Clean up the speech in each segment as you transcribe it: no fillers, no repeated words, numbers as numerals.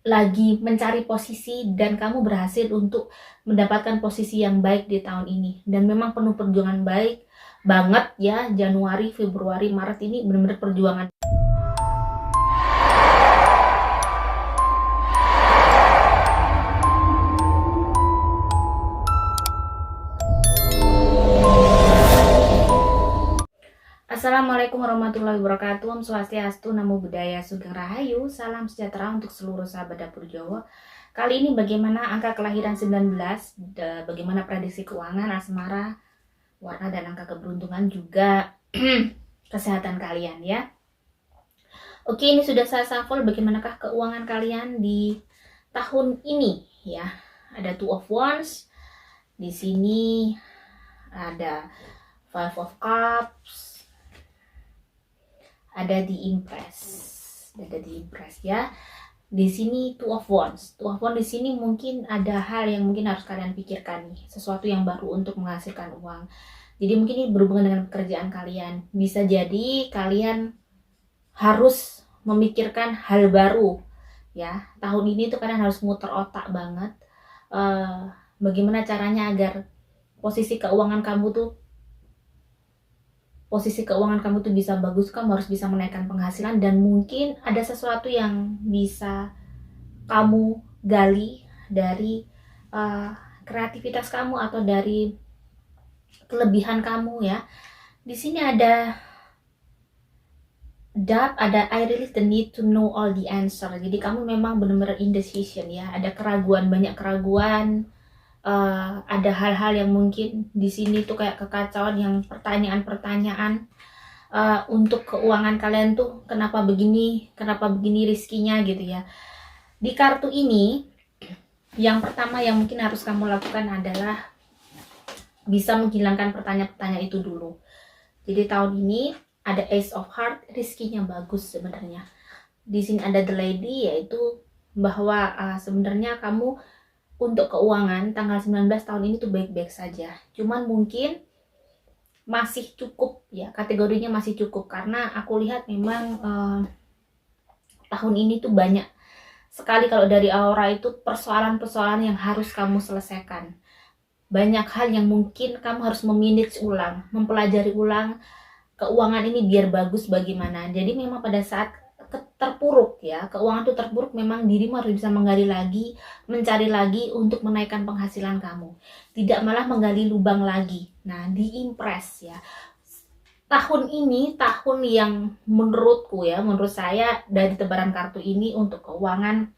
lagi mencari posisi dan kamu berhasil untuk mendapatkan posisi yang baik di tahun ini. Dan memang penuh perjuangan baik banget ya. Januari, Februari, Maret ini benar-benar perjuangan. Assalamualaikum warahmatullahi wabarakatuh. Om Swastiastu, Namo Buddhaya, Sugeng Rahayu. Salam sejahtera untuk seluruh sahabat dapur Jawa. Kali ini bagaimana angka kelahiran 19, bagaimana prediksi keuangan, asmara, warna dan angka keberuntungan, juga kesehatan kalian ya. Oke, ini sudah saya shuffle bagaimanakah keuangan kalian di tahun ini ya. Ada Two of Wands. Di sini ada Five of Cups. Ada di Empress ya. Di sini Two of Wands. Two of Wands di sini mungkin ada hal yang mungkin harus kalian pikirkan nih, sesuatu yang baru untuk menghasilkan uang. Jadi mungkin ini berhubungan dengan pekerjaan kalian. Bisa jadi kalian harus memikirkan hal baru ya. Tahun ini tuh kalian harus muter otak banget. Bagaimana caranya agar posisi keuangan kamu tuh bisa bagus. Kamu harus bisa menaikkan penghasilan, dan mungkin ada sesuatu yang bisa kamu gali dari kreativitas kamu atau dari kelebihan kamu ya. Di sini ada I really the need to know all the answer. Jadi kamu memang benar-benar indecision ya. Ada keraguan, banyak keraguan. Ada hal-hal yang mungkin di sini tuh kayak kekacauan, yang pertanyaan-pertanyaan untuk keuangan kalian tuh kenapa begini rizkinya gitu ya. Di kartu ini yang pertama yang mungkin harus kamu lakukan adalah bisa menghilangkan pertanyaan-pertanyaan itu dulu. Jadi tahun ini ada Ace of Heart, rizkinya bagus sebenarnya. Di sini ada The Lady, yaitu bahwa sebenarnya kamu untuk keuangan tanggal 19 tahun ini tuh baik-baik saja. Cuman mungkin masih cukup ya, kategorinya masih cukup, karena aku lihat memang tahun ini tuh banyak sekali kalau dari aura itu persoalan-persoalan yang harus kamu selesaikan. Banyak hal yang mungkin kamu harus memanage ulang, mempelajari ulang keuangan ini biar bagus bagaimana. Jadi memang pada saat terpuruk ya, keuangan itu terpuruk, memang dirimu harus bisa menggali lagi, mencari lagi untuk menaikkan penghasilan kamu, tidak malah menggali lubang lagi. Nah, di Empress ya, tahun ini tahun yang menurut saya dari tebaran kartu ini untuk keuangan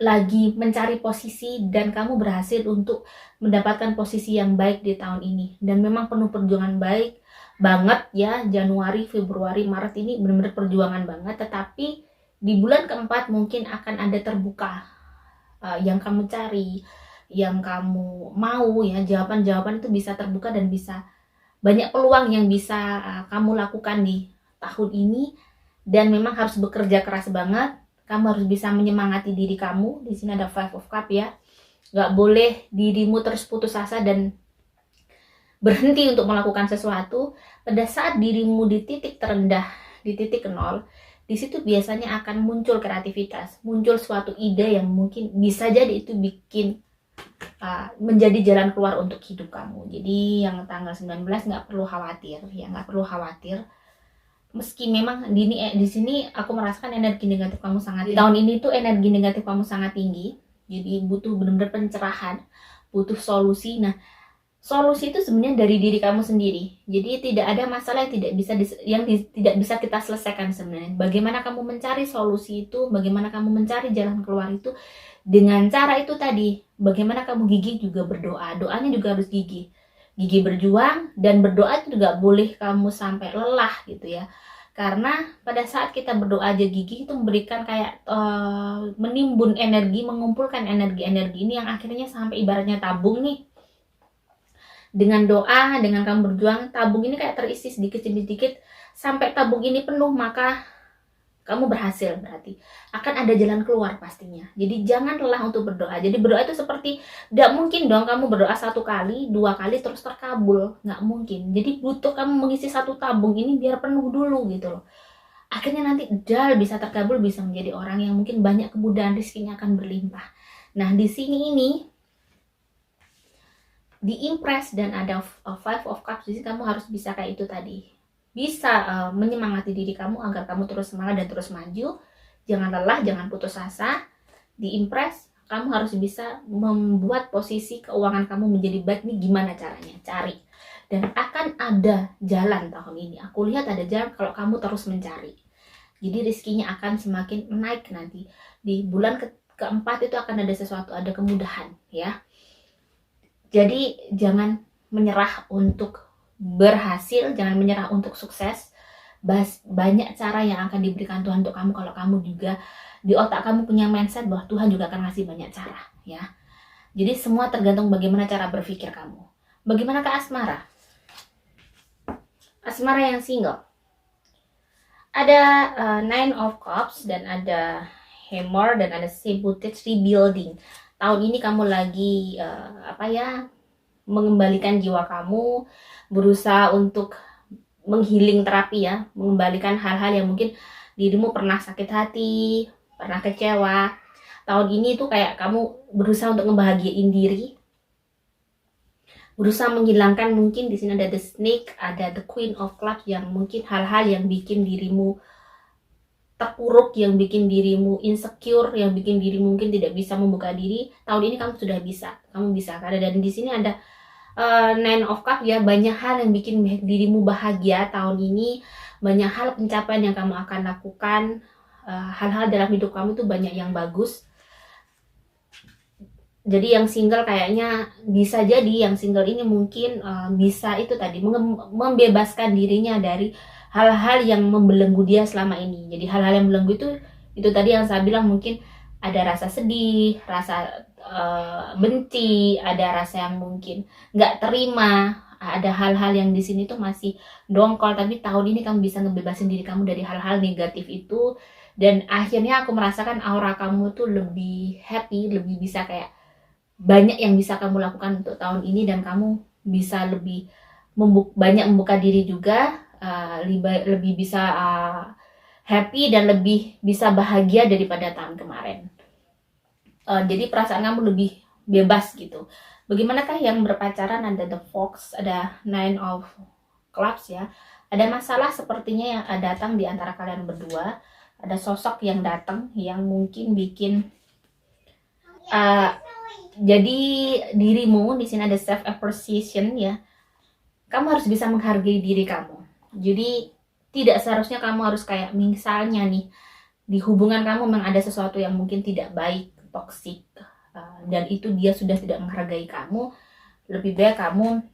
lagi mencari posisi, dan kamu berhasil untuk mendapatkan posisi yang baik di tahun ini. Dan memang penuh perjuangan baik banget ya. Januari, Februari, Maret ini benar-benar perjuangan banget, tetapi di bulan keempat mungkin akan ada terbuka yang kamu cari, yang kamu mau ya. Jawaban-jawaban itu bisa terbuka dan bisa banyak peluang yang bisa kamu lakukan di tahun ini. Dan memang harus bekerja keras banget. Kamu harus bisa menyemangati diri kamu. Di sini ada Five of Cups ya. Gak boleh dirimu terus putus asa dan berhenti untuk melakukan sesuatu. Pada saat dirimu di titik terendah, di titik nol, di situ biasanya akan muncul kreativitas, muncul suatu ide yang mungkin bisa jadi itu bikin menjadi jalan keluar untuk hidup kamu. Jadi yang tanggal 19 nggak perlu khawatir ya, nggak perlu khawatir. Meski memang di sini aku merasakan energi negatif kamu sangat tahun ini tuh energi negatif kamu sangat tinggi. Jadi butuh benar-benar pencerahan, butuh solusi. Nah, solusi itu sebenarnya dari diri kamu sendiri. Jadi tidak ada masalah yang tidak bisa kita selesaikan sebenarnya. Bagaimana kamu mencari solusi itu, bagaimana kamu mencari jalan keluar itu, dengan cara itu tadi. Bagaimana kamu gigih juga berdoa. Doanya juga harus gigih. Gigih berjuang, dan berdoa itu juga boleh kamu sampai lelah gitu ya. Karena pada saat kita berdoa aja gigih, itu memberikan kayak menimbun energi, mengumpulkan energi-energi ini yang akhirnya sampai ibaratnya tabung nih. Dengan doa, dengan kamu berjuang, tabung ini kayak terisi sedikit demi sedikit sampai tabung ini penuh, maka kamu berhasil. Berarti akan ada jalan keluar pastinya. Jadi jangan lelah untuk berdoa. Jadi berdoa itu seperti, tidak mungkin dong kamu berdoa 1 kali, 2 kali terus terkabul, nggak mungkin. Jadi butuh kamu mengisi satu tabung ini biar penuh dulu gitu loh. akhirnya nanti dal bisa terkabul, bisa menjadi orang yang mungkin banyak kemudahan, rezekinya akan berlimpah. Nah di sini ini di Impress dan ada Five of Cups, jadi kamu harus bisa kayak itu tadi, bisa menyemangati diri kamu agar kamu terus semangat dan terus maju, jangan lelah, jangan putus asa. Di Impress kamu harus bisa membuat posisi keuangan kamu menjadi baik. Nih gimana caranya? Cari, dan akan ada jalan tahun ini. Aku lihat ada jalan kalau kamu terus mencari. Jadi rezekinya akan semakin naik nanti. Di bulan keempat itu akan ada sesuatu, ada kemudahan ya. Jadi jangan menyerah untuk berhasil, jangan menyerah untuk sukses. Banyak cara yang akan diberikan Tuhan untuk kamu kalau kamu juga di otak kamu punya mindset bahwa Tuhan juga akan ngasih banyak cara ya. Jadi semua tergantung bagaimana cara berpikir kamu. Bagaimana ke asmara? Asmara yang single. Ada Nine of Cups dan ada Hammer dan ada Sabotage Rebuilding. Tahun ini kamu lagi mengembalikan jiwa kamu, berusaha untuk menghealing terapi ya, mengembalikan hal-hal yang mungkin dirimu pernah sakit hati, pernah kecewa. Tahun ini tuh kayak kamu berusaha untuk ngebahagiain diri, berusaha menghilangkan, mungkin di sini ada the snake, ada the queen of clubs, yang mungkin hal-hal yang bikin dirimu terpuruk, yang bikin dirimu insecure, yang bikin dirimu mungkin tidak bisa membuka diri. Tahun ini kamu sudah bisa, kamu bisa. Dan di sini ada Nine of Cups ya, banyak hal yang bikin dirimu bahagia tahun ini, banyak hal pencapaian yang kamu akan lakukan, hal-hal dalam hidup kamu tuh banyak yang bagus. Jadi yang single kayaknya bisa jadi yang single ini mungkin bisa itu tadi membebaskan dirinya dari hal-hal yang membelenggu dia selama ini. Jadi hal-hal yang membelenggu itu tadi yang saya bilang, mungkin ada rasa sedih, rasa benci, ada rasa yang mungkin nggak terima, ada hal-hal yang di sini tuh masih dongkol. Tapi tahun ini kamu bisa ngebebasin diri kamu dari hal-hal negatif itu, dan akhirnya aku merasakan aura kamu tuh lebih happy, lebih bisa kayak banyak yang bisa kamu lakukan untuk tahun ini, dan kamu bisa lebih banyak membuka diri juga, lebih bisa happy dan lebih bisa bahagia daripada tahun kemarin. Jadi perasaan kamu lebih bebas gitu. Bagaimanakah yang berpacaran? Ada the fox, ada Nine of Clubs ya. Ada masalah sepertinya yang datang di antara kalian berdua. Ada sosok yang datang yang mungkin bikin jadi dirimu di sini ada self appreciation ya. Kamu harus bisa menghargai diri kamu. Jadi tidak seharusnya kamu harus kayak misalnya nih, di hubungan kamu memang ada sesuatu yang mungkin tidak baik, toksik, dan itu dia sudah tidak menghargai kamu. Lebih baik kamu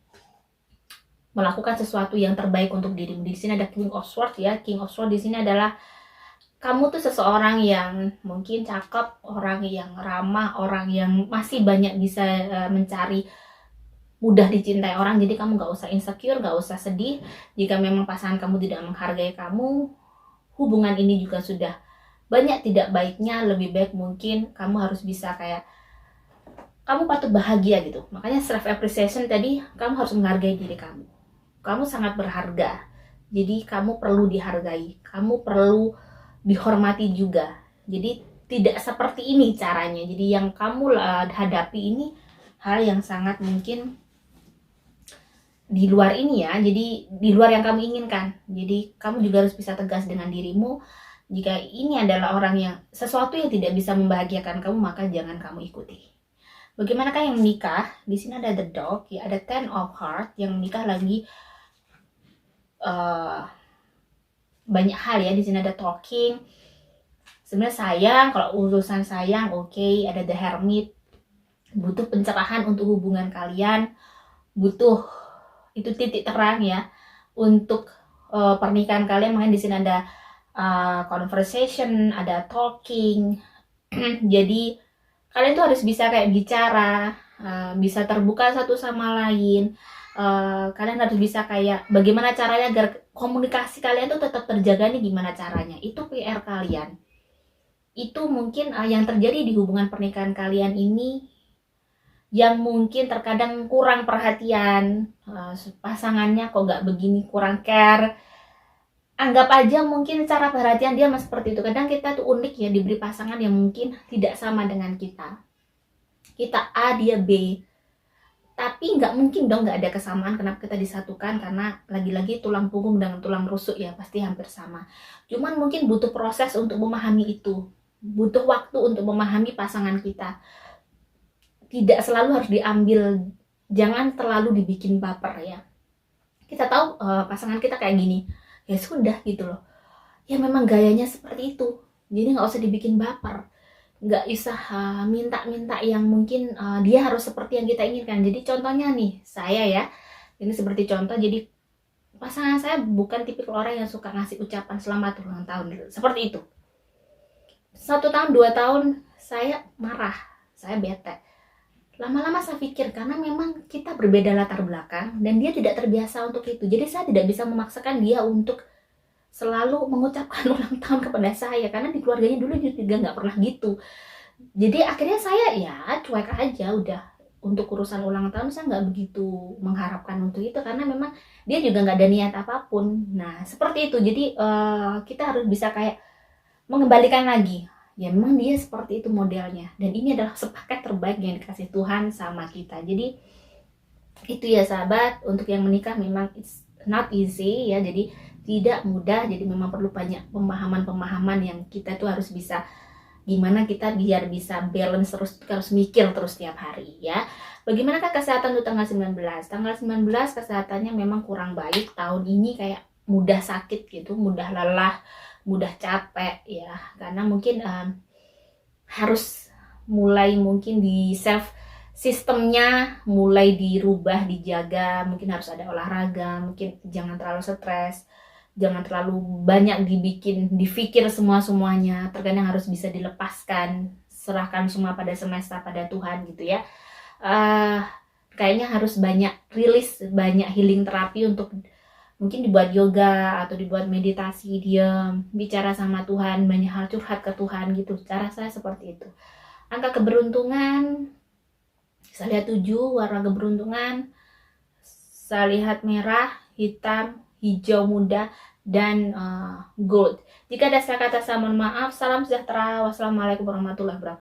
melakukan sesuatu yang terbaik untuk dirimu. Di sini ada King of Swords ya. King of Swords di sini adalah kamu tuh seseorang yang mungkin cakep, orang yang ramah, orang yang masih banyak bisa mencari, mudah dicintai orang. Jadi kamu gak usah insecure, gak usah sedih jika memang pasangan kamu tidak menghargai kamu. Hubungan ini juga sudah banyak tidak baiknya. Lebih baik mungkin kamu harus bisa kayak, kamu patut bahagia gitu. Makanya self appreciation tadi, kamu harus menghargai diri kamu. Kamu sangat berharga, jadi kamu perlu dihargai, kamu perlu dihormati juga. Jadi tidak seperti ini caranya. Jadi yang kamu hadapi ini hal yang sangat mungkin di luar ini ya, jadi di luar yang kamu inginkan. Jadi kamu juga harus bisa tegas dengan dirimu. Jika ini adalah orang yang sesuatu yang tidak bisa membahagiakan kamu, maka jangan kamu ikuti. Bagaimanakah yang menikah? Di sini ada the dog ya, ada Ten of Hearts. Yang menikah lagi banyak hal ya. Di sini ada talking. Sebenarnya sayang, kalau urusan sayang oke. Ada the hermit, butuh pencerahan untuk hubungan kalian, butuh itu titik terang ya untuk pernikahan kalian. Makanya di sini ada conversation, ada talking. Jadi kalian tuh harus bisa kayak bicara, bisa terbuka satu sama lain. Kalian harus bisa kayak bagaimana caranya agar komunikasi kalian tuh tetap terjaga nih, gimana caranya. Itu PR kalian. Itu mungkin yang terjadi di hubungan pernikahan kalian ini, yang mungkin terkadang kurang perhatian, pasangannya kok gak begini, kurang care. anggap aja mungkin cara perhatian dia masih seperti itu. Kadang kita tuh unik ya, diberi pasangan yang mungkin tidak sama dengan kita. Kita A, dia B. Tapi nggak mungkin dong nggak ada kesamaan kenapa kita disatukan, karena lagi-lagi tulang punggung dengan tulang rusuk ya pasti hampir sama. Cuman mungkin butuh proses untuk memahami itu. Butuh waktu untuk memahami pasangan kita. Tidak selalu harus diambil, jangan terlalu dibikin baper ya. Kita tahu pasangan kita kayak gini, ya sudah gitu loh. Ya memang gayanya seperti itu. Jadi nggak usah dibikin baper, nggak usah minta-minta yang mungkin dia harus seperti yang kita inginkan. Jadi contohnya nih, saya ya, ini seperti contoh, jadi pasangan saya bukan tipikal orang yang suka ngasih ucapan selamat ulang tahun gitu. Seperti itu. 1 tahun, 2 tahun, saya marah, saya bete. Lama-lama saya pikir, karena memang kita berbeda latar belakang, dan dia tidak terbiasa untuk itu. Jadi saya tidak bisa memaksakan dia untuk selalu mengucapkan ulang tahun kepada saya, karena di keluarganya dulu juga nggak pernah gitu. Jadi akhirnya saya ya cuek aja udah. Untuk urusan ulang tahun saya nggak begitu mengharapkan untuk itu, karena memang dia juga nggak ada niat apapun. Nah seperti itu. Jadi kita harus bisa kayak mengembalikan lagi, ya memang dia seperti itu modelnya, dan ini adalah sepaket terbaik yang dikasih Tuhan sama kita. Jadi itu ya sahabat, untuk yang menikah memang it's not easy ya, jadi tidak mudah. Jadi memang perlu banyak pemahaman-pemahaman yang kita tuh harus bisa, gimana kita biar bisa balance terus, kita harus mikir terus tiap hari ya. Bagaimanakah kesehatan untuk tanggal 19? Tanggal 19 kesehatannya memang kurang baik tahun ini, kayak mudah sakit gitu, mudah lelah, mudah capek ya, karena mungkin harus mulai mungkin di self sistemnya mulai dirubah, dijaga. Mungkin harus ada olahraga, mungkin jangan terlalu stres, jangan terlalu banyak difikir semuanya. Terkadang harus bisa dilepaskan, serahkan semua pada semesta, pada Tuhan gitu ya. Kayaknya harus banyak rilis, banyak healing terapi, untuk mungkin dibuat yoga atau dibuat meditasi, diam, bicara sama Tuhan, banyak hal, curhat ke Tuhan gitu. Cara saya seperti itu. Angka keberuntungan, saya lihat 7, warna keberuntungan saya lihat merah, hitam, hijau muda, dan gold. Jika ada salah kata saya mohon maaf. Salam sejahtera. Wassalamualaikum warahmatullahi wabarakatuh.